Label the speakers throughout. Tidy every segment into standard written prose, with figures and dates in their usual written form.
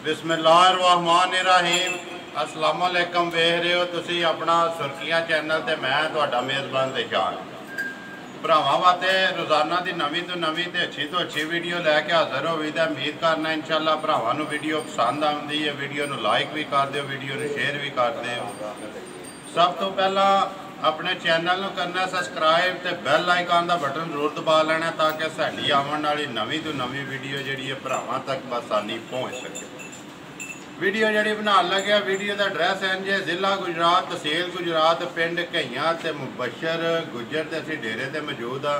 Speaker 1: बिस्मिल्लाहिर्रहमानिर्रहीम। अस्सलाम वालेकुम। वेख रहे हो तुसी अपना सुर्खियां चैनल ते मैं तुहाडा मेज़बान दिशान। भरावां वास्ते रोज़ाना की नवीं तो नवीं तो अच्छी वीडियो लैके हाज़र हो। उम्मीद करना इंशाअल्लाह भरावां नूं वीडियो पसंद आउंदी है। वीडियो नूं लाइक भी कर दिओ, वीडियो नूं शेयर भी कर दिओ। सब तो पहला अपने चैनल नूं करना सबसक्राइब ते बैल आइकन का बटन जरूर दबा लेना ताकि साडी आवन वाली नवीं तो नवीं वीडियो जिहड़ी है भरावां तक बसानी पहुँच सके। वीडियो जी बना लगे वीडियो का एड्रैस इंज है जिला गुजरात तहसील गुजरात पिंड घइयां ते मुबशर गुजर ते असीं डेरे ते मौजूद हाँ।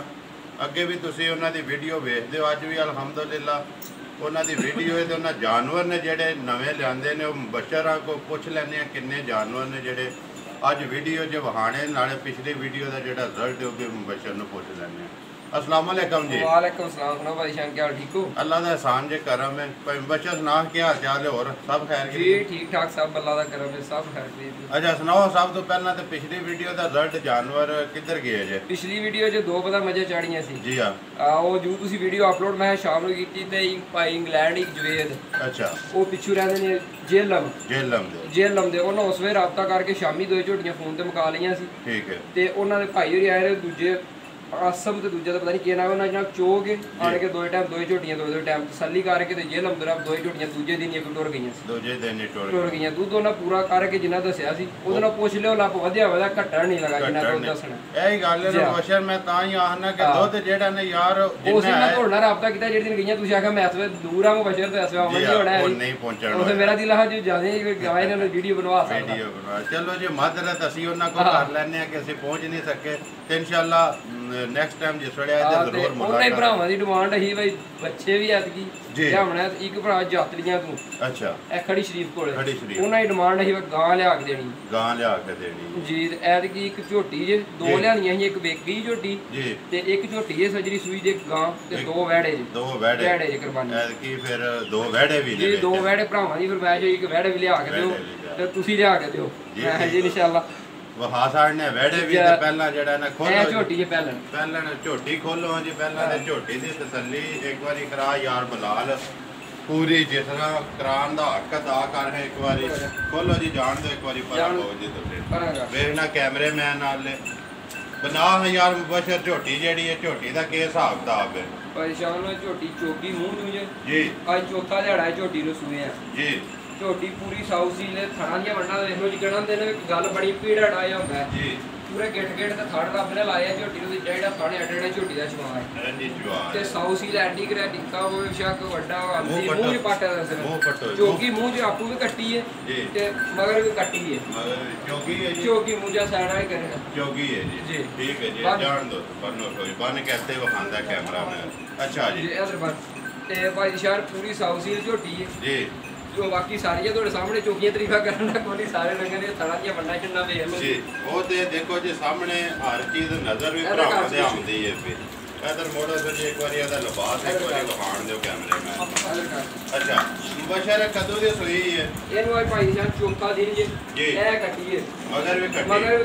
Speaker 1: अगे भी तुसीं उन्हां दी वीडियो वेखदे हो। अज भी अलहमदुलिल्लाह उन्हां दी वीडियो है तो उन्हां जानवर ने जिहड़े नवे लिआंदे ने मुबशर को पुछ लैंदे किन्ने जानवर ने जिहड़े अज वीडियो च वहाने नाले पिछली वीडियो का जिहड़ा रिजल्ट है वो भी मुबशर नूं पुछ लैंदे। अस्सलाम वालेकुम जी।
Speaker 2: वालेकुम सलाम। सुनो भाई शान क्या ठीक हो?
Speaker 1: अल्लाह दा एहसान जे करम है। भाई मुबशर सुना क्या हाल चाल है और सब खैर
Speaker 2: जी? ठीक ठाक सब अल्लाह दा करम है सब खैर जी।
Speaker 1: अच्छा सुनाओ सब तो पहला तो पिछली वीडियो का रिजल्ट जानवर किधर गए जे?
Speaker 2: पिछली वीडियो च दो पता मजे चाड़ियां सी
Speaker 1: जी हाँ।
Speaker 2: ਉਹ ਜੂ ਤੁਸੀਂ ਵੀਡੀਓ ਅਪਲੋਡ ਮੈਂ ਸ਼ਾਮ ਨੂੰ ਕੀਤੀ ਤੇ ਭਾਈ ਇੰਗਲੈਂਡ ਇੱਕ ਜਵੇਦ
Speaker 1: अच्छा
Speaker 2: ਉਹ ਪਿੱਛੂ ਰਹਿੰਦੇ ਨੇ ਜੇਲਮ
Speaker 1: जेलम दे
Speaker 2: ਉਹਨਾਂ ਉਸ ਵੇ ਰਾਬਤਾ ਕਰਕੇ ਸ਼ਾਮੀ ਦੋ ਝੋਟੀਆਂ ਫੋਨ ਤੇ ਮੁਕਾ ਲਈਆਂ ਸੀ।
Speaker 1: ठीक है।
Speaker 2: ਤੇ ਉਹਨਾਂ ਦੇ ਭਾਈ ਹੋਰੀ ਆਏ ਨੇ ਦੂਜੇ ਆਸਮ ਤੇ ਦੂਜਾ ਤਾਂ ਪਤਾ ਨਹੀਂ ਕੀ ਨਾਮ ਉਹਨਾਂ ਜਨਾਬ ਚੋਗ ਆਣ ਕੇ ਦੋ ਝੋਟੀਆਂ ਦੋ ਟਾਈਮ ਤਸੱਲੀ ਕਰਕੇ ਤੇ ਜੇਲਮ ਦੇ ਦੋ ਝੋਟੀਆਂ ਦੂਜੇ ਦਿਨ ਇੱਕ ਟੁਰ ਗਈਆਂ ਸੀ।
Speaker 1: दूजे दिन ही
Speaker 2: ਟੁਰ ਗਈਆਂ ਦੁੱਧ ਉਹਨਾਂ ਪੂਰਾ ਕਰਕੇ ਜਿੰਨਾ ਦੱਸਿਆ ਸੀ ਉਹਦੇ ਨਾਲ ਪੁੱਛ ਲਿਓ ਲੱਭ ਵਧਿਆ ਘਟਣ ਨਹੀਂ ਲਗਾ ਜਿੰਨਾ ਦੁੱਧ ਦੱਸਣਾ।
Speaker 1: यही गल है मुबशर मैं तां ही आखना कि दुध जेड़ा ने यार
Speaker 2: ਉਸ ਦਿਨ ਤੁਹਾਡੇ ਨਾਲ ਰਾਬਤਾ ਕੀਤਾ ਜਿਹੜੀ ਦਿਨ ਗਈਆਂ ਤੁਸੀਂ ਆਖਿਆ ਮੈਂ ਇਸ ਵੇ ਦੂਰ ਆ ਮੁਬਸ਼ਰ ਤੇ ਇਸ ਵੇ ਆਉਣ ਨਹੀਂ ਹੋਣਾ ਹੈ
Speaker 1: नहीं पहुंचना
Speaker 2: ਉਹ ਮੇਰਾ ਦਿਲ ਆ ਜੋ ਜਿਆਦਾ ਗਾਇ ਨੇ ਵੀਡੀਓ ਬਣਵਾ ਸਕਦਾ
Speaker 1: वीडियो बना चलो जी मादरत ਅਸੀਂ ਉਹਨਾਂ ਕੋਲ ਕਰ ਲੈਣੇ ਆ ਕਿ ਅਸੀਂ ਪਹੁੰਚ ਨਹੀਂ ਸਕੇ ਤੇ ਇਨਸ਼ਾਅੱਲਾ ਨੈਕਸਟ ਟਾਈਮ ਜਿਸ ਵੇਲੇ ਆਏ ਤੇ ਜ਼ਰੂਰ ਮੁਲਾਕਾਤ।
Speaker 2: ਉਹਨਾਂ ਹੀ ਭਰਾਵਾਂ ਦੀ ਡਿਮਾਂਡ ਹੈ ਬਈ ਬੱਚੇ ਵੀ ਐਤਕੀ ਲਿਆਉਣਾ ਇੱਕ ਭਰਾ ਜਾਤਰੀਆਂ ਤੋਂ
Speaker 1: ਅੱਛਾ
Speaker 2: ਇਹ ਖੜੀ ਸ਼ਰੀਫ ਕੋਲੇ
Speaker 1: ਖੜੀ ਸ਼ਰੀਫ
Speaker 2: ਉਹਨਾਂ ਦੀ ਡਿਮਾਂਡ ਹੈ ਗਾਂ ਲਿਆ ਕੇ ਦੇਣੀ
Speaker 1: ਗਾਂ ਲਿਆ ਕੇ ਦੇਣੀ
Speaker 2: ਜੀ। ਐਤਕੀ ਇੱਕ ਝੋਟੀ ਜੇ ਦੋ ਲਿਆਂਦੀਆਂ ਸੀ ਇੱਕ ਵੇਗੀ ਝੋਟੀ
Speaker 1: ਜੀ
Speaker 2: ਤੇ ਇੱਕ ਝੋਟੀ ਹੈ ਸਜਰੀ ਸੂਈ ਦੇ ਗਾਂ ਤੇ ਦੋ ਵਹਿੜੇ ਜੀ
Speaker 1: ਦੋ ਵਹਿੜੇ
Speaker 2: ਜੀ ਕੁਰਬਾਨੀ
Speaker 1: ਐਤਕੀ ਫਿਰ ਦੋ ਵਹਿੜੇ ਵੀ ਨੇ
Speaker 2: ਜੀ ਦੋ ਵਹਿੜੇ ਭਰਾਵਾਂ ਦੀ ਫਰਮਾਇਸ਼ ਹੋਈ ਇੱਕ ਵਹਿੜੇ ਵੀ ਲਿਆ ਕੇ ਦਿਓ ਤੇ ਤੁਸੀਂ ਲਿਆ ਕੇ ਦਿਓ ਜੀ ਇਨਸ਼ਾਅੱਲਾ।
Speaker 1: ਵਹਾ ਸਾੜਨੇ ਵਹਿੜੇ ਵੀ ਤੇ ਪਹਿਲਾਂ ਜਿਹੜਾ ਨਾ ਖੋਲੋ
Speaker 2: ਇਹ ਝੋਟੀ ਜੇ ਪਹਿਲਾਂ
Speaker 1: ਝੋਟੀ ਖੋਲੋ ਜੀ ਪਹਿਲਾਂ ਤੇ ਝੋਟੀ ਦੀ ਤਸੱਲੀ ਇੱਕ ਵਾਰੀ ਕਰਾ ਯਾਰ ਬਲਾਲ ਪੂਰੀ ਜਿਸ ਤਰ੍ਹਾਂ ਕਰਾਉਣ ਦਾ ਹੱਕ ਅਦਾ ਕਰ ਹੈ। ਇੱਕ ਵਾਰੀ ਖੋਲੋ ਜੀ ਜਾਣ ਦਿਓ ਇੱਕ ਵਾਰੀ ਪਰਾਂ ਹੋ ਜੀ ਤੁਸੀਂ ਵੇਖਣਾ ਕੈਮਰੇਮੈਨ ਨਾਲ ਬਣਾ ਯਾਰ ਮੁਬਸ਼ਰ ਝੋਟੀ ਜਿਹੜੀ ਹੈ ਝੋਟੀ ਦਾ ਕੀ ਹਿਸਾਬ ਕਿਤਾਬ ਹੈ?
Speaker 2: ਪਰੇਸ਼ਾਨ ਨੂੰ ਝੋਟੀ ਚੋਗੀ ਮੂੰਹ ਨੂੰ
Speaker 1: ਜੀ
Speaker 2: ਅੱਜ ਚੌਥਾ ਦਿਹਾੜਾ ਹੈ ਝੋਟੀ ਨੂੰ ਸੂਏ ਆ ਜੀ। ਝੋਟੀ ਪੂਰੀ ਸਾਊਸੀ ਨੇ ਥਾਣਾ ਦੀਆਂ ਵੰਡਾਂ ਦੇਖ ਲਓ ਜੀ ਕਹਿੰਦੇ ਨੇ ਗੱਲ ਬੜੀ ਪੀੜਾ ਡਾਇਆ ਹੁੰਦਾ ਜੀ। ਪੂਰੇ ਗਿੱਟ ਤੇ ਥੜ ਰੱਬ ਨੇ ਲਾਇਆ ਝੋਟੀ ਨੂੰ ਜਿਹੜਾ ਥਾਣੇ ਅੱਡੇ ਝੋਟੀ ਦਾ ਚਵਾ ਹੈ ਤੇ ਸਾਊਸੀ ਦਾ ਐਂਟੀ ਕ੍ਰੈਟਿਕਾ ਉਹ ਸ਼ੱਕ ਵੱਡਾ ਆਂਦੀ ਮੂੰਹ ਚ ਪਾਟਾ ਦਾ ਸਿਰ ਚੋਗੀ ਮੂੰਹ ਚ ਆਪੂ ਵੀ ਕੱਟੀ ਹੈ ਤੇ ਮਗਰ ਵੀ ਕੱਟੀ ਹੈ ਚੋਗੀ ਮੂੰਹ ਜਾ ਸਾਈਡ ਵਾਲੀ ਕਰੇ
Speaker 1: ਚੋਗੀ ਹੈ ਜੀ। ਠੀਕ ਹੈ ਜੀ ਜਾਣ ਦੋ ਬੰਨੋ ਕੋਈ ਬੰਨ ਕੇ ਇੱਥੇ ਵਿਖਾਉਂਦਾ ਕੈਮਰਾ ਮੈਂ। ਅੱਛਾ ਜੀ
Speaker 2: ਇਧਰ ਬੰਨ ਤੇ ਭਾਈ ਸ਼ਹਿਰ ਪੂਰੀ ਸਾਊਸੀ ਦੀ ਝੋਟੀ ਹੈ ਜੀ। ਜੋ ਬਾਕੀ ਸਾਰੀਆਂ ਤੁਹਾਡੇ ਸਾਹਮਣੇ ਚੋਕੀਆਂ ਤਰੀਫਾਂ ਕਰਨ ਦਾ ਕੋਈ ਸਾਰੇ ਰੰਗਾਂ ਦੀਆਂ ਥਾਣਾ ਦੀਆਂ ਵੰਡਾਂ ਕਿੰਨਾ ਵੇਖ ਲਓ ਜੀ। ਉਹ
Speaker 1: ਤੇ ਦੇਖੋ ਜੀ ਸਾਹਮਣੇ ਹਰ ਚੀਜ਼ ਨਜ਼ਰ ਵੀ ਭਰਾਵਾਂ ਦੇ ਆਉਂਦੀ ਹੈ ਫਿਰ ਇਧਰ ਮੋੜੋ ਜੀ ਇੱਕ ਵਾਰੀ ਇਹਦਾ ਲਿਬਾਸ ਇੱਕ ਵਾਰੀ ਦਿਖਾਣ ਦਿਓ ਕੈਮਰਾਮੈਨ। ਅੱਛਾ ਮੁਬਸ਼ਰ ਕਦੋਂ ਦੀ ਸੋਈ ਹੈ?
Speaker 2: ਇਹਨੂੰ ਆ ਭਾਈ ਜਾਨ ਚੌਥਾ ਦਿਨ ਜੀ ਇਹ ਕੱਟੀ ਹੈ
Speaker 1: ਮਗਰ ਵੀ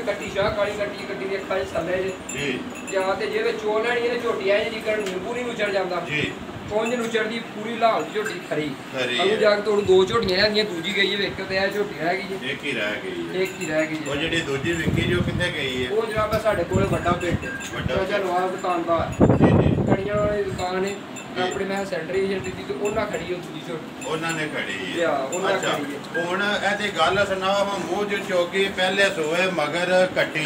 Speaker 2: ਕੱਟੀ ਸ਼ਾਹ ਕਾਲੀ ਕੱਟੀ ਦੀ ਅੱਖਾਂ 'ਚ ਥੱਲੇ ਜੀ ਜਾਂ ਤੇ ਜਿਹਦੇ ਚੋ ਲੈਣੀ ਇਹਨੇ ਝੋਟੀ ਆਏ ਜੀ ਕਰਨ ਨਿੰਬੂ ਨਹੀਂ ਉਚੜ ਜਾਂਦਾ ਜੀ ਪੌਂਜ ਨੂੰ ਚੜਦੀ ਪੂਰੀ ਲਾਲ ਝੋਟੀ ਖਰੀ ਅਗੂ ਜਾ ਕੇ ਤੁਹਾਨੂੰ ਦੋ ਝੋਟੀਆਂ ਹੈਗੀਆਂ ਦੂਜੀ ਗਈ ਹੈ ਇੱਕ ਤੇ ਇਹ ਝੋਟੀ ਰਹਿ ਗਈ ਜੀ। ਇੱਕ ਹੀ ਰਹਿ ਗਈ
Speaker 1: ਉਹ ਜਿਹੜੀ ਦੂਜੀ ਵਿਕੀ ਜੋ ਕਿੱਥੇ ਗਈ ਹੈ?
Speaker 2: ਉਹ ਜਨਾਬ ਸਾਡੇ ਕੋਲ ਵੱਡਾ ਪਿੰਡ ਵੱਡਾ ਨਵਾਬ ਦੁਕਾਨਦਾਰ
Speaker 1: ਜੀ
Speaker 2: ਕੜੀਆਂ ਵਾਲੀ ਦੁਕਾਨ ਹੈ ਆਪਣੇ ਮੈਂ ਸੈਂਟਰੀ ਏਜੰਟ ਦੀ ਤੇ ਉਹਨਾਂ ਖੜੀ ਉਹ ਦੂਜੀ ਝੋਟੀ
Speaker 1: ਉਹਨਾਂ ਨੇ ਖੜੀ ਹੈ।
Speaker 2: ਅੱਛਾ
Speaker 1: ਹੁਣ ਇਹਦੀ ਗੱਲ ਸੁਣਾਓ ਮੂੰਹ ਚ ਚੋਗੀ ਪਹਿਲੇ ਸੋਏ ਮਗਰ ਕੱਟੀ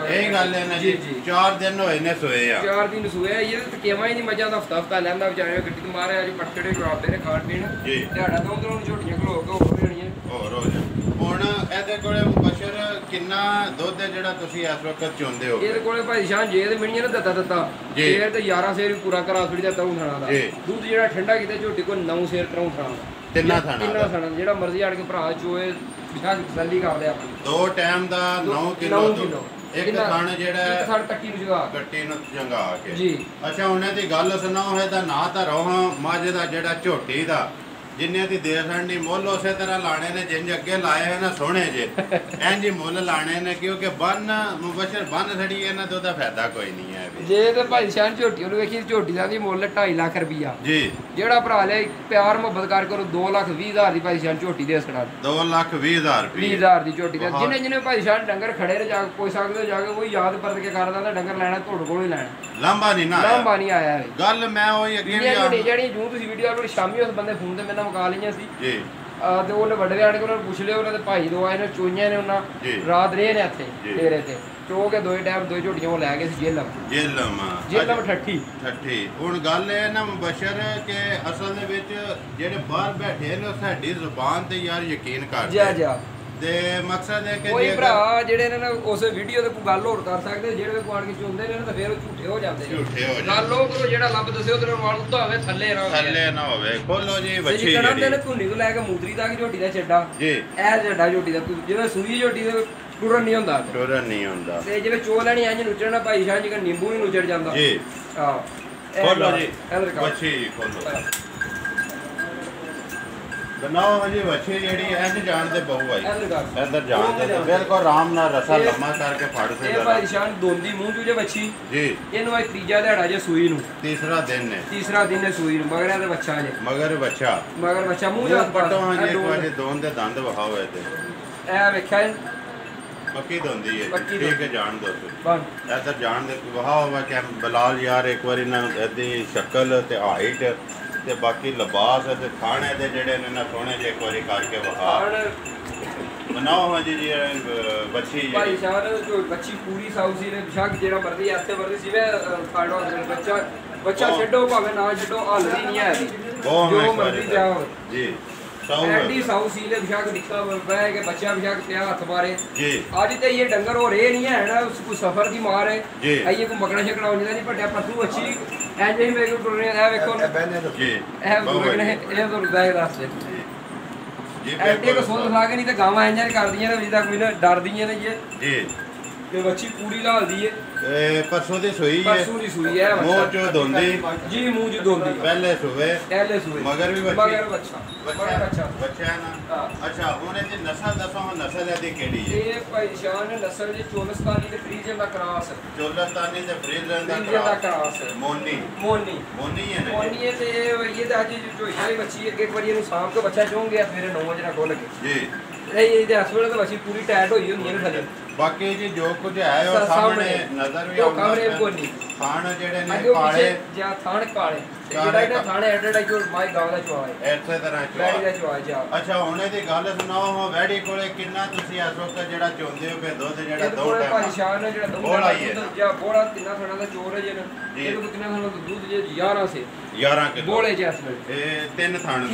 Speaker 1: ਇਹ ਗੱਲ ਹੈ ਨਾ ਜੀ 4 ਦਿਨ ਹੋਏ ਨੇ ਸੋਏ ਆ 4
Speaker 2: ਦਿਨ ਸੋਏ ਇਹ ਤੇ ਕਿਵੇਂ ਹੀ ਨਹੀਂ ਮੱਝਾਂ ਦਾ ਹਫਤਾ ਲੈਂਦਾ ਵਿਚਾਰੇ ਗੱਡੀ ਤੇ ਮਾਰੇ ਅੱਜ ਪਟੜੇ ਖਰਾਬਦੇ ਨੇ ਖਾਣ ਪੀਣ ਦਿਹਾੜਾ ਤੋਂ ਉਧਰੋਂ ਝੋਟੀਆਂ ਖਲੋ ਕੇ ਹੋ ਜਾਣੀਆਂ ਹੋਰ ਹੋ ਜਾ। ਹੁਣ ਇਹਦੇ ਕੋਲੇ ਮੁਬਸ਼ਰ ਕਿੰਨਾ ਦੁੱਧ ਹੈ ਜਿਹੜਾ ਤੁਸੀਂ ਇਸ ਵਕਤ ਚੁੰਦੇ ਹੋ? ਇਹਦੇ ਕੋਲੇ ਭਾਈ ਸ਼ਾਨ ਜੇ ਤੇ ਮਿਣੀਆਂ ਨਾ ਦਿੱਤਾ ਸ਼ੇਰ ਤੇ 11 ਸ਼ੇਰ ਪੂਰਾ ਕਰਾ ਥੋੜੀ ਦਾ ਤਰੂ ਥਾਣਾ ਦਾ ਦੁੱਧ ਜਿਹੜਾ ਠੰਡਾ ਕੀਤਾ ਝੋਟੀ ਕੋ 9 ਸ਼ੇਰ ਤਰੂ ਥਾਣਾ
Speaker 1: ਤਿੰਨਾਂ ਥਾਣਾ
Speaker 2: ਜਿਹੜਾ ਮਰਜ਼ੀ ਆੜ ਕੇ ਭਰਾ ਚੋਏ ਬਿਸ਼ਾ ਤਸੱਲੀ ਕਰਦੇ ਆਪਣੀ
Speaker 1: ਦੋ ਟਾਈਮ ਦਾ 9 ਕਿਲੋ ਇੱਕ ਥਣ ਜਿਹੜਾ
Speaker 2: ਇੱਕ ਥਣ ਕੱਟੀ
Speaker 1: ਨੂੰ ਜੰਗਾ ਕੇ ਜੀ। ਅੱਛਾ ਹੁਣ ਇਹਦੀ ਗੱਲ ਸੁਣਾਓ ਇਹਦਾ ਨਾਂ ਤਾਂ ਰੋਹਾਂ ਮੱਝ ਦਾ ਜਿਹੜਾ ਝੋਟੀ ਦਾ ਜਿੰਨੇ ਦੀ ਦੇ ਸਕਣੀ ਮੁੱਲ ਉਸੇ ਤਰ੍ਹਾਂ ਲਾਣੇ ਨੇ ਜਿੰਜ ਅੱਗੇ ਲਾਏ ਹੈ ਨਾ ਸੋਹਣੇ ਜੇ ਇੰਜ ਹੀ ਮੁੱਲ ਲਾਣੇ ਨੇ ਕਿਉਂਕਿ ਬੰਨ ਮੁਬਸ਼ਰ ਬੰਨ ਛੜੀ ਇਹਨਾਂ ਤੋਂ ਦਾ ਫਾਇਦਾ ਕੋਈ ਨਹੀਂ ਹੈ
Speaker 2: ਜੇ ਤੇ ਭਾਈ ਸ਼ਾਨ ਝੋਟੀ ਉਹਨੂੰ ਵੇਖੀ ਝੋਟੀ ਦਾ ਵੀ ਮੁੱਲ 2.5 ਲੱਖ ਰੁਪਈਆ
Speaker 1: ਜੀ
Speaker 2: ਜਿਹੜਾ ਭਰਾ ਲਿਆ ਪਿਆਰ ਮੁਹੱਬਤ ਕਰਕੇ ਉਹਨੂੰ 2,20,000 ਦੀ ਭਾਈ ਸ਼ਾਨ ਝੋਟੀ ਦੇ ਸਕਣਾ
Speaker 1: 2,20,000 ਰੁਪਏ
Speaker 2: 20,000 ਦੀ ਝੋਟੀ ਦੇ ਜਿਹਨੇ ਭਾਈ ਸ਼ਾਨ ਡੰਗਰ ਖੜੇ ਰ ਜਾ ਕੋਈ ਸਕਦੇ ਜਾ ਕੇ ਉਹ ਯਾਦ ਪਰਤ ਕੇ ਕਰਦਾ ਤਾਂ ਡੰਗਰ ਲੈਣਾ ਤੁਹਾਡੇ ਕੋਲੋਂ ਹੀ ਲੈਣਾ
Speaker 1: ਲਾਂਬਾ ਨਹੀਂ ਨਾ
Speaker 2: ਲਾਂਬਾ ਨਹੀਂ ਆਇਆ ਹੈ
Speaker 1: ਗੱਲ ਮੈਂ ਉਹ ਅੱਗੇ ਵੀ
Speaker 2: ਝੋਟੀ ਜਿਹੜੀ ਜੂ ਤੁਸੀਂ ਵੀਡੀਓ ਆਪਣੀ ਸ਼ਾਮੀ ਉਸ ਬੰਦੇ ਫੋਨ ਤੇ ਮੇਰੇ ਨਾਲ ਮੁਕਾ ਲਈਆਂ ਸੀ
Speaker 1: ਜੀ
Speaker 2: ਤੇ ਉਹਨੇ ਵੱਡੇ ਆਣ ਕੇ ਉਹਨਾਂ ਨੂੰ ਪੁੱਛ ਲਿਆ ਉਹਨਾਂ ਦੇ ਭਾਈ ਦੋ ਆਏ ਨੇ ਚੋਈਆਂ ਨੇ ਉਹਨਾਂ ਰਾਤ ਰਹੇ ਨੇ ਇੱਥੇ ਡੇਰੇ ਤੇ ਚੋ ਕੇ ਦੋਏ ਟਾਈਮ ਦੋਏ ਝੋਟੀਆਂ ਉਹ ਲੈ ਗਏ ਸੀ ਜੇਲਮ ਠੱਠੀ
Speaker 1: ਹੁਣ ਗੱਲ ਇਹ ਨਾ ਮੁਬਸ਼ਰ ਕਿ ਅਸਲ ਦੇ ਵਿੱਚ ਜਿਹੜੇ ਬਾਹਰ ਬੈਠੇ ਨੇ ਸਾਡੀ ਜ਼ੁਬਾਨ ਤੇ ਯਾਰ ਯਕੀਨ ਕਰਦੇ
Speaker 2: ਜਾ
Speaker 1: ਤੇ ਮਕਸਦ ਹੈ ਕਿ
Speaker 2: ਕੋਈ ਭਰਾ ਜਿਹੜੇ ਨੇ ਨਾ ਉਸ ਵੀਡੀਓ ਤੇ ਕੋਈ ਗੱਲ ਹੋਰ ਕਰ ਸਕਦੇ ਜਿਹੜੇ ਕੋਈ ਆਣ ਕੇ ਚੁੰਦੇ ਨੇ ਤਾਂ ਫਿਰ ਉਹ ਝੂਠੇ ਹੋ ਜਾਂਦੇ ਨੇ ਗੱਲ ਉਹ ਕਰੋ ਜਿਹੜਾ ਲੱਭ ਦੱਸਿਓ ਤੇ ਨਾਲ ਉੱਤਾ ਹੋਵੇ ਥੱਲੇ
Speaker 1: ਨਾ ਹੋਵੇ ਖੋਲੋ ਜੀ
Speaker 2: ਵੱਛੀ ਜਿਹੜੀ ਨੇ ਧੁੰਨੀ ਤੋਂ ਲੈ ਕੇ ਮੂਤਰੀ ਤੱਕ ਝੋਟੀ ਦਾ ਛੱਡਾ
Speaker 1: ਜੀ
Speaker 2: ਇਹ ਛੱਡਾ ਝੋਟੀ ਦਾ ਜਿਵੇਂ ਸੂਈ ਝੋਟੀ ਦੇ ਟੁਰਨ ਨਹੀਂ ਹੁੰਦਾ ਤੇ ਜਿਵੇਂ ਚੋ ਲੈਣੀ ਇੰਜ ਨੁਚੜਨਾ ਭਾਈ ਸ਼ਾਹ ਜੀ ਕਾ ਨਿੰਬੂ ਵੀ ਨੁਚੜ ਜਾਂਦਾ
Speaker 1: ਜੀ
Speaker 2: ਹਾਂ
Speaker 1: ਖੋਲੋ ਜੀ ਵੱਛੀ ਖੋਲੋ ਬਣਾਓ ਹਜੀ ਵੱਛੀ ਜਿਹੜੀ ਇੰਜ ਜਾਣ ਦੇ ਬਹੁ ਆਈ ਇੱਧਰ ਜਾਣ ਦੇ ਬਿਲਕੁਲ ਆਰਾਮ ਨਾਲ ਰਸਾ ਲੰਮਾ ਕਰਕੇ ਫੜ ਕੇ
Speaker 2: ਇਹ ਭਾਈ ਸ਼ਾਨ ਦੋਂਦੀ ਮੂੰਹ ਚੂਜੇ ਵੱਛੀ
Speaker 1: ਜੀ
Speaker 2: ਇਹਨੂੰ ਅੱਜ ਤੀਜਾ ਦਿਹਾੜਾ ਜੇ ਸੂਈ ਨੂੰ
Speaker 1: ਤੀਸਰਾ ਦਿਨ
Speaker 2: ਨੇ ਸੂਈ ਨੂੰ ਮਗਰ ਇਹਦਾ ਬੱਚਾ ਜੇ
Speaker 1: ਮਗਰ ਬੱਚਾ
Speaker 2: ਮੂੰਹ ਜਾ
Speaker 1: ਪਟੋ ਹਾਂ ਜੀ ਵਾਜੇ ਦੋਨ ਦੇ ਦੰਦ ਵਹਾਓ ਇਹਦੇ
Speaker 2: ਇਹ ਵੇਖਿਆ
Speaker 1: ਪੱਕੀ ਦੋਂਦੀ ਹੈ ਠੀਕ ਹੈ ਜਾਣ ਦੋ
Speaker 2: ਬਸ
Speaker 1: ਇੱਧਰ ਜਾਣ ਦੇ ਵਹਾਓ ਵਾ ਕਿ ਬਲਾਲ ਯਾਰ ਇੱਕ ਵਾਰੀ ਨਾ ਇਹਦੀ ਸ਼ਕਲ ਤੇ ਹਾਈਟ ਤੇ ਬਾਕੀ ਲਿਬਾਸ ਤੇ ਖਾਣੇ ਦੇ ਜਿਹੜੇ ਨੇ ਨਾ ਸੋਹਣੇ ਜੇ ਇੱਕ ਵਾਰੀ ਕਰਕੇ ਵਹਾ ਬਣਾਓ ਜੀ ਬੱਚੀ
Speaker 2: ਭਾਈ ਸਾਹਿਬ ਜੋ ਬੱਚੀ ਪੂਰੀ ਸਾਊਸੀ ਨੇ ਬਿਸ਼ੱਕ ਜਿਹੜਾ ਮਰਦੀ ਐਸੇ ਮਰਦੀ ਸੀ ਵੇ ਫਾੜੋ ਬੱਚਾ ਛੱਡੋ ਭਾਵੇਂ ਨਾ ਛੱਡੋ ਹਲਦੀ ਨਹੀਂ ਹੈ ਜੋ ਮਰਦੀ ਜਾਓ
Speaker 1: ਜੀ
Speaker 2: ਐਡੀ ਸਾਊਸੀ ਨੇ ਬਿਸ਼ੱਕ ਦਿੱਤਾ ਬਹਿ ਕੇ ਬੱਚਾ ਬਿਸ਼ੱਕ ਪਿਆ ਹੱਥ ਮਾਰੇ
Speaker 1: ਜੀ
Speaker 2: ਅੱਜ ਤੇ ਇਹ ਡੰਗਰ ਹੋ ਰਹੇ ਨਹੀਂ ਹੈ ਨਾ ਉਸ ਕੋ ਸਫਰ ਦੀ ਮਾਰ ਹੈ ਆਈਏ ਕੋ ਮਕੜਾ ਛਕੜਾ ਹੋ ਜਾਂਦਾ ਨਹੀਂ ਵੱਡਿਆ ਪਸ਼ੂ ਅੱਛੀ ਐਂ ਜਿਹੀ ਮੇਰੇ ਕੋਲ ਰਹੇ ਆ ਵੇਖੋ
Speaker 1: ਜੀ
Speaker 2: ਇਹ ਬੁਰਗ ਨੇ ਇਹ ਤੋਂ ਬੈਗ ਦੱਸਦੇ ਜੀ ਐਡੇ ਕੋ ਸੋਧ ਲਾ ਕੇ ਨਹੀਂ ਤੇ ਗਾਵਾਂ ਇੰਜਾਂ ਕਰਦੀਆਂ ਨੇ ਜਿੱਦਾਂ ਕੋਈ ਨਾ ਡਰਦੀਆਂ ਨੇ ਜੀ ਤੇ ਬੱਚੀ ਪੂਰੀ ਲਾਲਦੀ ਏ
Speaker 1: ਪਰਸੋਂ ਦੀ ਸੂਈ ਹੈ
Speaker 2: ਪਰਸੋਂ ਦੀ ਸੂਈ ਹੈ
Speaker 1: ਮੂੰਹ ਚੋਂ ਦੋਂਦੀ
Speaker 2: ਜੀ ਮੂੰਹ ਚ ਦੋਂਦੀ
Speaker 1: ਪਹਿਲੇ ਸੂਏ ਮਗਰ ਵੀ ਬੱਚਾ ਨਾ ਅੱਛਾ ਉਹਨੇ ਦੀ ਨਸਲ ਦੱਸੋ ਨਸਲ ਇਹਦੀ ਕਿਹੜੀ ਹੈ
Speaker 2: ਇਹ ਭਾਈ ਸ਼ਾਨ ਨਸਲ ਜੀ ਚੋਲਸਤਾਨੀ ਤੇ ਫਰੀਜ਼ਨ ਦਾ ਕ੍ਰਾਸ
Speaker 1: ਚੋਲਸਤਾਨੀ ਤੇ ਫਰੀਜ਼ਨ ਦਾ ਕ੍ਰਾਸ ਮੋਨੀ ਹੈ ਨਾ
Speaker 2: ਮੋਨੀ ਤੇ ਇਹ ਤਾਂ ਅੱਜ ਜੋ ਇਹ ਬੱਚੀ ਅੱਗੇ ਇੱਕ ਵਾਰੀ ਇਹਨੂੰ ਸਾਂਭ ਕੇ ਬੱਚਾ ਚੋਂਗੇ ਸਵੇਰੇ 9 ਵਜੇ ਨਾਲ ਖੋਲ ਕੇ
Speaker 1: ਜੀ
Speaker 2: ਇਹਦੇ ਹਸਪਤਾਲ ਤਾਂ ਬੱਚੀ ਪੂਰੀ ਟਾਇਟ ਹੋਈ ਹੁੰਦੀ ਹੈ ਥੱਲੇ
Speaker 1: ਬਾਕੀ ਜੀ ਜੋ ਕੁਝ ਹੈ ਉਹ ਸਾਹਮਣੇ ਨਜ਼ਰ ਵੀ ਆਉਂਦਾ ਹੈ ਥਾਣ ਜਿਹੜੇ ਨੇ ਕਾਲੇ
Speaker 2: ਜਾਂ ਥਾਣ ਕਾਲੇ ਜਿਹੜਾ ਇਹਦਾ ਥਾਣ ਐਡਰਟਾ ਜੋ ਮਾਈ ਗਾਵ ਦਾ ਚਵਾ ਹੈ
Speaker 1: ਇਸੇ ਤਰ੍ਹਾਂ
Speaker 2: ਵੈੜੀ ਦਾ ਚਵਾ ਜਾ
Speaker 1: ਅੱਛਾ ਹੁਣੇ ਦੀ ਗੱਲ ਸੁਣਾਓ ਵੈੜੀ ਕੋਲੇ ਕਿੰਨਾ ਤੁਸੀਂ ਇਸ ਵਕਤ ਜਿਹੜਾ ਚੋਂਦੇ ਹੋ ਫੇ ਦੁੱਧ ਜਿਹੜਾ ਦੋ ਟਾਈਮ
Speaker 2: ਭਾਈ ਸ਼ਾਨ ਨੇ ਜਿਹੜਾ ਦੁੱਧ ਜਾਂ ਬੋੜਾ ਤਿੰਨਾ ਥਾਣਾ ਦਾ ਚੋਰ ਹੈ ਜਿਹਨੇ ਇਹਨੂੰ ਕਿੰਨਾ ਥਾਣਾ ਦਾ ਦੁੱਧ ਜੇ 11 ਸੇ
Speaker 1: 11 ਕਿਲੋ
Speaker 2: ਬੋਲੇ ਜੈਸਮਨ
Speaker 1: ਇਹ ਤਿੰਨ ਥਾਣ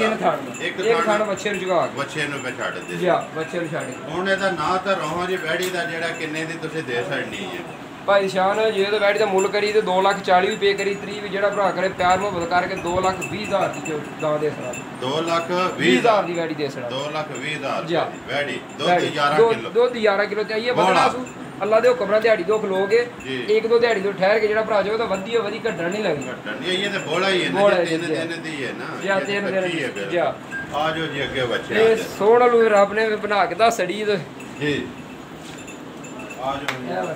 Speaker 2: ਇੱਕ ਥਾਣ ਬੱਚੇ ਨੂੰ ਜਗਾ
Speaker 1: ਬੱਚੇ ਨੂੰ ਮੈਂ ਛੱਡ ਦੇ
Speaker 2: ਜਾ ਬੱਚੇ ਨੂੰ ਛੱਡ
Speaker 1: ਹੁਣ ਇਹਦਾ ਨਾਂ ਤਾਂ ਰੋਹਾਂ ਜੀ ਵੈੜੀ ਦਾ ਜਿਹੜਾ ਕਿੰਨੇ ਦੀ ਤੁਸੀਂ ਦੇ ਸਕਣੀ ਹੈ
Speaker 2: ਭਾਈ ਸ਼ਾਨ ਜੇ ਤਾਂ ਵੈੜੀ ਦਾ ਮੁੱਲ ਕਰੀ ਤੇ 2,40,000 ਵੀ ਪੇ ਕਰੀ 30 ਵੀ ਜਿਹੜਾ ਭਰਾ ਕਰੇ ਪਿਆਰ ਮੁਹੱਬਤ ਕਰਕੇ 2,20,000 ਦੀ ਗਾਂ ਦੇ ਸਰਾ
Speaker 1: 2,20,000
Speaker 2: ਦੀ ਵੈੜੀ ਦੇ ਸਰਾ
Speaker 1: 2,20,000 ਵੈੜੀ ਦੁੱਧ 11 ਕਿਲੋ
Speaker 2: ਦੁੱਧ 11 ਕਿਲੋ ਤੇ ਆਈਏ ਬਣਾ ਸੂ ਅੱਲਾ ਦੇ ਹੁਕਮ ਨਾਲ ਦਿਹਾੜੀ ਦੋ ਖਲੋਗੇ ਇੱਕ ਦੋ ਦਿਹਾੜੀ ਤੋਂ ਠਹਿਰ ਕੇ ਜਿਹੜਾ ਭਰਾ ਜਾਵੇ ਤਾਂ ਵਧੀ ਘਟਣ ਨਹੀਂ ਲੱਗੀ
Speaker 1: ਇਹ ਤੇ ਬੋਲਾ ਹੀ ਹੈ ਨਾ ਤਿੰਨ ਦਿਨ ਦੀ ਹੈ ਨਾ
Speaker 2: ਜਾਂ ਤਿੰਨ ਦਿਨ ਜਾ
Speaker 1: ਆ ਜੋ ਜੀ ਅੱਗੇ ਬੱਚੇ
Speaker 2: ਇਹ ਸੋਹਣਾ ਨੂੰ ਰੱਬ ਨੇ ਬਣਾ ਕੇ ਦਾ ਸੜੀ
Speaker 1: ਜੀ ਆ ਜੋ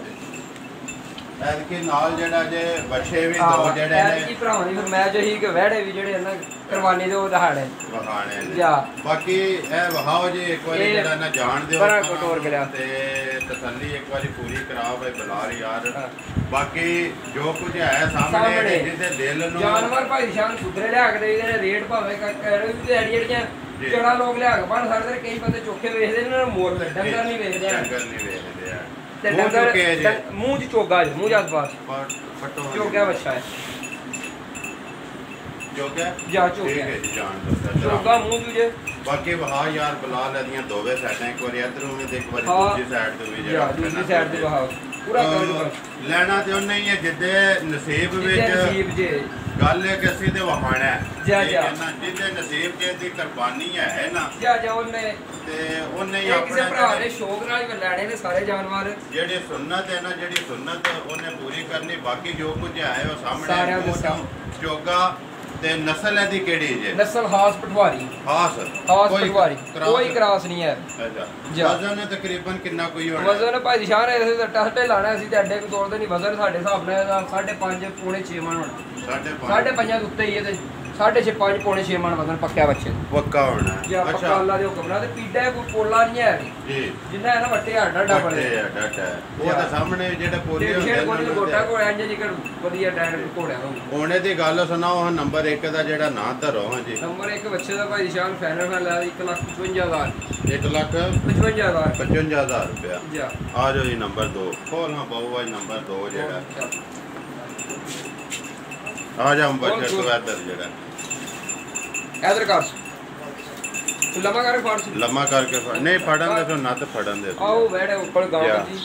Speaker 1: ਐਤਕੀ ਨਾਲ ਜਿਹੜਾ ਜੇ ਬੱਚੇ ਵੀ ਦੋ ਜਿਹੜੇ ਨੇ
Speaker 2: ਐਤਕੀ ਭਰਾਵਾਂ ਦੀ ਫਰਮਾਇਸ਼ ਹੀ ਕਿ ਵਹਿੜੇ ਵੀ ਜਿਹੜੇ ਨਾ ਕੁਰਬਾਨੀ ਦੇ ਉਹ ਦਹਾੜੇ
Speaker 1: ਵਹਾਣੇ ਨੇ
Speaker 2: ਜਾ
Speaker 1: ਬਾਕੀ ਇਹ ਵਹਾਓ ਜੀ ਇੱਕ ਵਾਰੀ ਜਿਹੜਾ ਨਾ ਜਾਣ ਦਿਓ
Speaker 2: ਬੜਾ ਕਟੋਰ ਗਿਆ
Speaker 1: ਤੇ ਤਸੱਲੀ ਇੱਕ ਵਾਰੀ ਪੂਰੀ ਕਰਾਓ ਬਈ ਬਲਾਲ ਯਾਰ ਬਾਕੀ ਜੋ ਕੁਝ ਹੈ ਸਾਹਮਣੇ ਜਿਹਦੇ ਦਿਲ ਨੂੰ
Speaker 2: ਜਾਨਵਰ ਭਾਈ ਸ਼ਾਨ ਸੁਧਰੇ ਲਿਆ ਕੇ ਦੇਈਦੇ ਨੇ ਰੇਟ ਭਾਵੇਂ ਜਿਹੜੀਆਂ ਚੜਾ ਲੋਕ ਲਿਆ ਕੇ ਬਣ ਸਕਦੇ ਕਈ ਬੰਦੇ ਚੋਖੇ ਵੇਖਦੇ ਨੇ ਮੋਰ ਡੰਗਰ ਨਹੀਂ ਵੇਖਦੇ
Speaker 1: ਆ
Speaker 2: ਤੇ ਡੰਗਰ ਮੂੰਹ ਚ ਚੋਗਾ ਮੂੰਹ ਜਦ ਪਾਸ ਚੋਗਾ ਬੱਚਾ ਹੈ
Speaker 1: ਚੋਗਾ
Speaker 2: ਜਾ ਚੋਗਾ
Speaker 1: ਜਾਣ ਦੋ
Speaker 2: ਚੋਗਾ ਮੂੰਹ ਜੇ
Speaker 1: ਬਾਕੀ ਵਹਾ ਯਾਰ ਬਲਾਲ ਇਹਦੀਆਂ ਦੋਵੇਂ ਸਾਈਡਾਂ ਇੱਕ ਵਾਰੀ ਇਧਰੋਂ ਵੀ ਤੇ ਇੱਕ ਵਾਰੀ ਦੂਜੀ ਸਾਈਡ ਤੋਂ ਵੀ ਜਿਹੜਾ
Speaker 2: ਦੂਜੀ ਸਾਈਡ ਤੇ ਵਹਾ ਪੂਰਾ
Speaker 1: ਲੈਣਾ ਤੇ ਉਹਨੇ ਹੀ ਹੈ ਜਿੱਦੇ ਨਸੀਬ ਵਿੱਚ ਗੱਲ ਹੈ ਕਿ ਅਸੀਂ ਤੇ ਵਹਾਣਾ ਜਿੱਦੇ ਨਸੀਬ ਜੇ ਦੀ ਕੁਰਬਾਨੀ ਹੈ ਨਾ ਉਹਨੇ ਤੇ ਉਹਨੇ ਹੀ ਆਪਣੇ
Speaker 2: ਕਿਸੇ ਭਰਾ ਨੇ ਸ਼ੌਕ ਨਾਲ ਹੀ ਲੈਣੇ ਨੇ ਸਾਰੇ ਜਾਨਵਰ
Speaker 1: ਜਿਹੜੀ ਸੁਨਨਤ ਹੈ ਨਾ ਜਿਹੜੀ ਸੁਨਨਤ ਉਹਨੇ ਪੂਰੀ ਕਰਨੀ ਬਾਕੀ ਜੋ ਕੁਝ ਹੈ ਉਹ ਸਾਹਮਣੇ ਚੋਗਾ ਤੇ ਨਸਲ ਇਹਦੀ ਕਿਹੜੀ ਜੇ?
Speaker 2: ਨਸਲ ਖਾਸ ਪਟਵਾਰੀ।
Speaker 1: ਖਾਸ
Speaker 2: ਪਟਵਾਰੀ, ਕੋਈ ਕ੍ਰਾਸ ਨਹੀਂ ਹੈ।
Speaker 1: ਅੱਛਾ ਵਜ਼ਨ ਤਕਰੀਬਨ ਕਿੰਨਾ ਕੋਈ ਹੋਣਾ?
Speaker 2: ਵਜ਼ਨ ਭਾਈ ਸ਼ਾਨ ਇਸੇ ਤੇ ਟਸਟੇ ਲਾਣਾ ਸੀ ਤੇ ਅੱਡੇ ਕੋ ਤੋੜਦੇ ਨਹੀਂ। ਵਜ਼ਨ ਸਾਡੇ ਹਿਸਾਬ ਨਾਲ 5.5 ਪੌਣੇ 6 ਮਣ ਹੋਣਾ। 5.5 ਦੇ ਉੱਤੇ ਹੀ ਹੈ ਤੇ 6.5 ਪੌਣੇ 6 ਮਣ ਵਜ਼ਨ ਪੱਕਿਆ ਬੱਚੇ
Speaker 1: ਪੱਕਾ ਹੋਣਾ।
Speaker 2: ਅੱਛਾ ਪੱਕਾ ਅੱਲਾ ਦੇ ਹੁਕਮ ਨਾਲ ਤੇ ਪੀੜਾ ਕੋਈ ਪੋਲਾ ਨਹੀਂ ਹੈ ਜੀ ਜਿੰਨਾ ਹੈ ਨਾ ਵੱਟੇ ਹੱਡਾ ਬਣੇ
Speaker 1: ਉਹ ਤਾਂ ਸਾਹਮਣੇ ਜਿਹੜੇ ਪੋਲੇ ਹੁੰਦੇ
Speaker 2: ਨੇ ਗੋਟਾ ਕੋ ਇੰਜ ਜਿਕਰ ਵਧੀਆ ਡਾਇਰੈਕਟ ਘੋੜਿਆ
Speaker 1: ਉਹਨੇ ਦੀ ਗੱਲ ਸੁਣਾਓ। ਨੰਬਰ 1 ਦਾ ਜਿਹੜਾ ਨਾਂ ਧਰੋ। ਹਾਂਜੀ
Speaker 2: ਨੰਬਰ 1 ਬੱਚੇ ਦਾ ਭਾਈ ਸ਼ਾਨ ਫਾਈਨਲ ਲੈ 1,55,000
Speaker 1: 1,55,000 ਰੁਪਇਆ। ਆ ਜਾਓ ਜੀ ਨੰਬਰ 2 ਖੋਲਣਾ ਪਊਗਾ। ਨੰਬਰ 2 ਜਿਹੜਾ ਆ ਜਾ ਬੱਚੇ ਤੋਂ ਇੱਧਰ ਜਿਹੜਾ
Speaker 2: ਇਧਰ ਕਰ ਤੂੰ ਲੰਮਾ ਕਰਕੇ
Speaker 1: ਨਹੀਂ ਫੜਨ ਦੇ ਫਿਰ ਨੱਤ ਫੜਨ ਦੇ
Speaker 2: ਆਓ ਬੈਠੇ ਉੱਪਰ ਗਾਉਂ ਜੀ।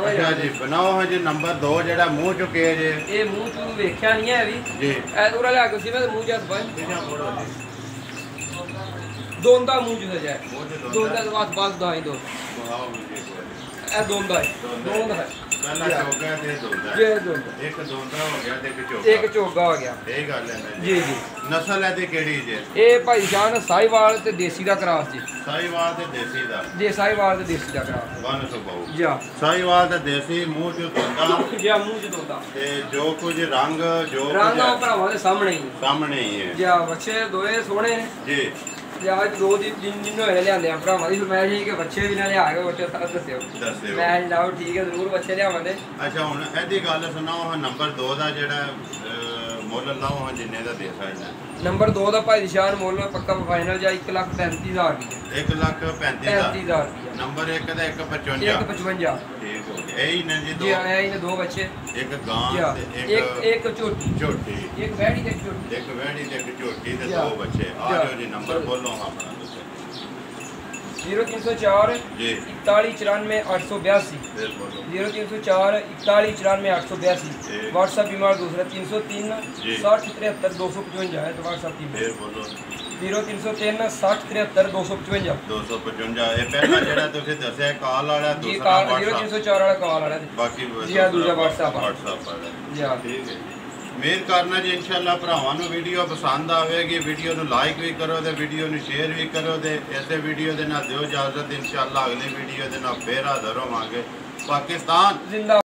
Speaker 1: ਅੱਛਾ ਜੀ ਬਣਾਓ। ਹਾਂ ਜੀ ਨੰਬਰ 2 ਜਿਹੜਾ ਮੂੰਹ ਚੁੱਕੇ ਜੇ
Speaker 2: ਇਹ ਮੂੰਹ ਤੂੰ ਵੇਖਿਆ ਨਹੀਂ ਹੈ ਵੀ
Speaker 1: ਜੀ
Speaker 2: ਐ ਦੂਰਾ ਲਿਆ ਕੇ ਸੀ ਮੈਂ ਮੂੰਹ ਜੱਸ ਬੰਦ ਦੋਂਦਾ ਮੂੰਹ ਜਿਹਾ ਜਾਏ ਦੋਂਦਾ ਬਾਤ ਦਾਈ ਦੋ ਇਹ ਦੋਂਦਾ ਹੈ
Speaker 1: ਪਹਿਲਾ ਚੋਗਾ ਤੇ ਦੋਂਦਾ
Speaker 2: ਜੇ ਦੋਂਦਾ
Speaker 1: ਇੱਕ ਦੋਂਦਾ ਹੋ ਗਿਆ ਤੇ
Speaker 2: ਇੱਕ ਚੋਗਾ ਹੋ ਗਿਆ।
Speaker 1: ਇਹ ਗੱਲ ਹੈ
Speaker 2: ਜੀ
Speaker 1: ਨਸਲ ਹੈ ਤੇ ਕਿਹੜੀ ਜੇ?
Speaker 2: ਇਹ ਭਾਈ ਜਾਨ ਸਾਈਵਾਲ ਤੇ ਦੇਸੀ ਦਾ ਕਰਾਸ ਜੀ।
Speaker 1: ਸਾਈਵਾਲ ਤੇ ਦੇਸੀ ਦਾ
Speaker 2: ਜੀ ਸਾਈਵਾਲ ਤੇ ਦੇਸੀ ਦਾ ਕਰਾਸ
Speaker 1: ਬੰਨ ਸੋ ਬਾਉ
Speaker 2: ਜੀ
Speaker 1: ਸਾਈਵਾਲ ਤੇ ਦੇਸੀ ਮੂੰਹ ਚ ਦੋਂਦਾ
Speaker 2: ਜੀ ਮੂੰਹ ਚ ਦੋਂਦਾ
Speaker 1: ਤੇ ਜੋ ਕੁਝ ਰੰਗ
Speaker 2: ਉਹ ਭਰਾਵਾਂ ਦੇ ਸਾਹਮਣੇ ਹੀ
Speaker 1: ਹੈ
Speaker 2: ਜੀ ਬੱਚੇ ਦੋਏ ਸੋਹਣੇ ਨੇ
Speaker 1: ਜੀ।
Speaker 2: ਅੱਜ 2 ਦਿਨ ਹੋਏ ਲਿਆਂਦੇ ਆ ਭਰਾਵਾਂ ਦੀ ਫਰਮਾਇਸ਼ ਸੀ ਕਿ ਬੱਚੇ ਵੀ ਨਾ ਲਿਆ ਕੇ ਬੱਚੇ ਦੱਸਿਓ ਮੈਂ ਲਾਓ ਠੀਕ ਹੈ ਜ਼ਰੂਰ ਬੱਚੇ ਲਿਆਵਾਂਗੇ।
Speaker 1: ਅੱਛਾ ਹੁਣ ਇਹਦੀ ਗੱਲ ਸੁਣਾਓ। ਨੰਬਰ 2 ਦਾ ਜਿਹੜਾ ਮੁੱਲ ਲਾਓ ਹਾਂ ਜਿੰਨੇ ਦਾ ਦੇ ਸਕਦਾ।
Speaker 2: ਨੰਬਰ 2 ਦਾ ਭਾਈ ਨਿਸ਼ਾਨ ਮੁੱਲ ਪੱਕਾ ਫਾਈਨਲ ਜਾਂ 1,35,000 ਰੁਪਏ
Speaker 1: 1,35,000 ਨੰਬਰ 1 ਦਾ 1,55
Speaker 2: 1,55
Speaker 1: ਠੀਕ ਹੋ ਗਿਆ। ਇਹੀ ਨੇ ਜੀ
Speaker 2: ਜੀ ਆਇਆ ਇਹਨੇ 2 ਬੱਚੇ ਇੱਕ
Speaker 1: ਗਾਂ ਤੇ
Speaker 2: ਇੱਕ ਝੋਟੀ ਇੱਕ ਵੈੜੀ ਤੇ ਇੱਕ
Speaker 1: ਝੋਟੀ ਤੇ 2 ਬੱਚੇ। ਆ ਜਾਓ ਜੀ ਨੰਬਰ ਬੋਲੋ ਆਪਣਾ
Speaker 2: 0304
Speaker 1: ਜੀ
Speaker 2: 4194 882 0304 4194 882 WhatsApp ईमेल दूसरा 303 60 73 255 है तो WhatsApp की
Speaker 1: फिर बोलो
Speaker 2: 0303 60 73 255
Speaker 1: 255 ਇਹ ਪਹਿਲਾ ਜਿਹੜਾ ਤੁਸੀਂ ਦੱਸਿਆ ਕਾਲ ਵਾਲਾ
Speaker 2: ਜੀ
Speaker 1: ਦੂਸਰਾ
Speaker 2: ਕਾਲ 0304 ਵਾਲਾ ਕਾਲ ਵਾਲਾ
Speaker 1: ਬਾਕੀ
Speaker 2: ਜੀ ਆ ਦੂਜਾ WhatsApp
Speaker 1: ਵਾਲਾ
Speaker 2: ਜੀ ਹਾਂ
Speaker 1: ਠੀਕ ਹੈ। ਮੇਰ ਕਰਨਾ ਜੀ ਇਨਸ਼ਾਅੱਲਾ ਭਰਾਵਾਂ ਨੂੰ ਵੀਡੀਓ ਪਸੰਦ ਆਵੇਗੀ। ਵੀਡੀਓ ਨੂੰ ਲਾਈਕ ਵੀ ਕਰੋ ਤੇ ਵੀਡੀਓ ਨੂੰ ਸ਼ੇਅਰ ਵੀ ਕਰੋ ਤੇ ਇਸੇ ਵੀਡੀਓ ਦੇ ਨਾਲ ਦਿਓ ਇਜਾਜ਼ਤ। ਇਨਸ਼ਾਅੱਲਾ ਅਗਲੀ ਵੀਡੀਓ ਦੇ ਨਾਲ ਫੇਰ ਹਾਜ਼ਰ ਹੋਵਾਂਗੇ। ਪਾਕਿਸਤਾਨ ਜ਼ਿੰਦਾ।